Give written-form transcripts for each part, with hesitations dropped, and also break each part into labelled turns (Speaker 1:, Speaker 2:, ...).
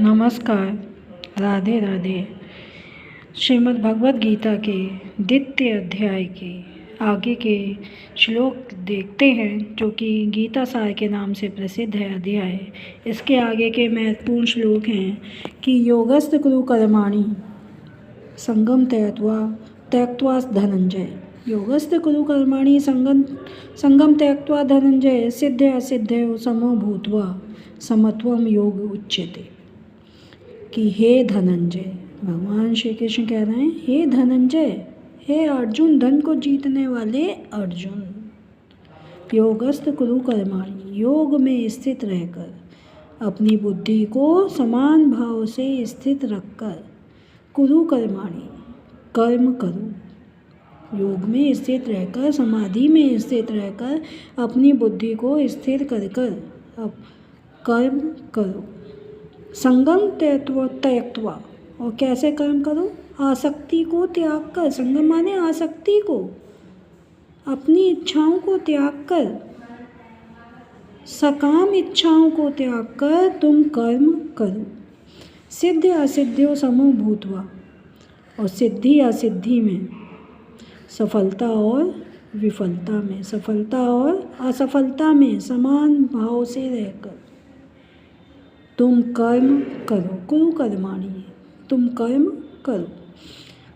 Speaker 1: नमस्कार, राधे राधे। श्रीमद् भगवद गीता के द्वितीय अध्याय के आगे के श्लोक देखते हैं, जो कि गीता सार के नाम से प्रसिद्ध है अध्याय। इसके आगे के महत्वपूर्ण श्लोक हैं कि योगस्थ कुरु कर्माणि संगम त्यक्त्वा धनंजय। योगस्थ कुरु कर्माणि संगम त्यक्त्वा धनंजय सिद्ध असिद्ध समो भूत्वा समत्वम योग उच्यते। कि हे धनंजय, भगवान श्री कृष्ण कह रहे हैं, हे धनंजय, हे अर्जुन, धन को जीतने वाले अर्जुन, योगस्थ कुरु कर्माणि, योग में स्थित रहकर अपनी बुद्धि को समान भाव से स्थित रखकर कुरु कर्माणि, कर्म करो। योग में स्थित रहकर, समाधि में स्थित रहकर अपनी बुद्धि को स्थिर कर अब कर्म करो। संगम त्यक्त्वा, और कैसे कर्म करो? आसक्ति को त्याग कर। संगम माने आसक्ति को, अपनी इच्छाओं को त्याग कर, सकाम इच्छाओं को त्याग कर तुम कर्म करो। सिद्ध असिद्ध्यो समो भूत्वा, और सिद्धि असिद्धि में, सफलता और विफलता में, सफलता और असफलता में समान भाव से रहकर तुम कर्म करो। कुरु कर्माणि, तुम कर्म करो।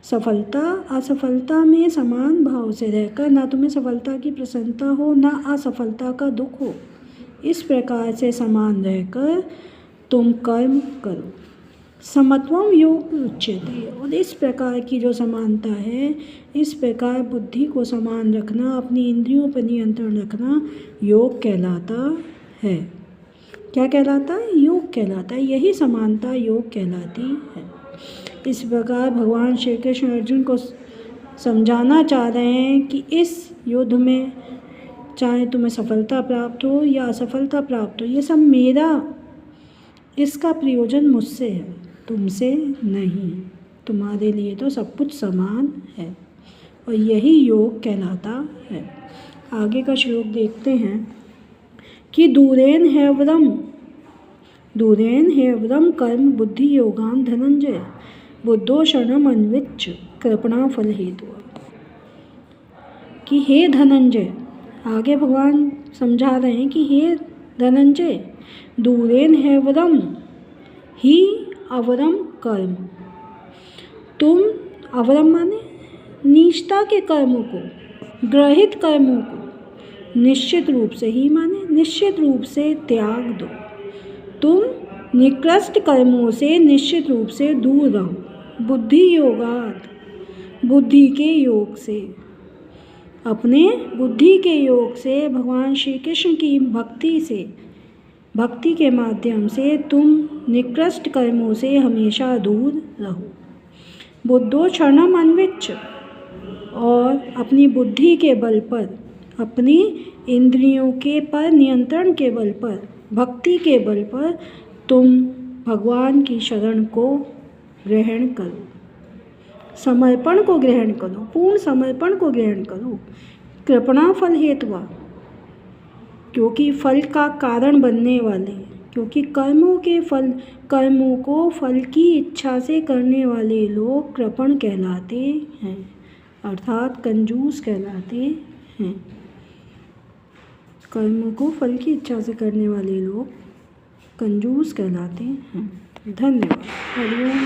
Speaker 1: सफलता असफलता में समान भाव से रहकर ना तुम्हें सफलता की प्रसन्नता हो, ना असफलता का दुख हो। इस प्रकार से समान रहकर तुम कर्म करो। समत्वम योग उच्यते, और इस प्रकार की जो समानता है, इस प्रकार बुद्धि को समान रखना, अपनी इंद्रियों पर नियंत्रण रखना योग कहलाता है। क्या कहलाता है? योग कहलाता है। यही समानता योग कहलाती है। इस प्रकार भगवान श्री कृष्ण अर्जुन को समझाना चाह रहे हैं कि इस युद्ध में चाहे तुम्हें सफलता प्राप्त हो या असफलता प्राप्त हो, ये सब मेरा, इसका प्रयोजन मुझसे है, तुमसे नहीं। तुम्हारे लिए तो सब कुछ समान है, और यही योग कहलाता है। आगे का श्लोक देखते हैं कि दूरेन हेवरम कर्म बुद्धि योगान धनंजय बुद्धो शरणम अन्विच्छ कृपणा फल हेतु। कि हे धनंजय, आगे भगवान समझा रहे हैं कि हे धनंजय, दूरेन हेवरम ही अवरम कर्म, तुम अवरम माने नीचता के कर्मों को, ग्रहित कर्मों को निश्चित रूप से, ही माने निश्चित रूप से त्याग दो। तुम निकृष्ट कर्मों से निश्चित रूप से दूर रहो। बुद्धि योगात, बुद्धि के योग से, अपने बुद्धि के योग से, भगवान श्री कृष्ण की भक्ति से, भक्ति के माध्यम से तुम निकृष्ट कर्मों से हमेशा दूर रहो। बुद्धो शरणम अन्विच्छ, और अपनी बुद्धि के बल पर, अपनी इंद्रियों के पर नियंत्रण के बल पर, भक्ति के बल पर तुम भगवान की शरण को ग्रहण करो। समर्पण को ग्रहण करो, पूर्ण समर्पण को ग्रहण करो। कृपणा फल हेतुवा, क्योंकि फल का कारण बनने वाले, क्योंकि कर्मों को फल की इच्छा से करने वाले लोग कृपण कहलाते हैं, अर्थात कंजूस कहलाते हैं। कर्मों को फल की इच्छा से करने वाले लोग कंजूस कहलाते हैं। धन्यवाद। हरि ओम।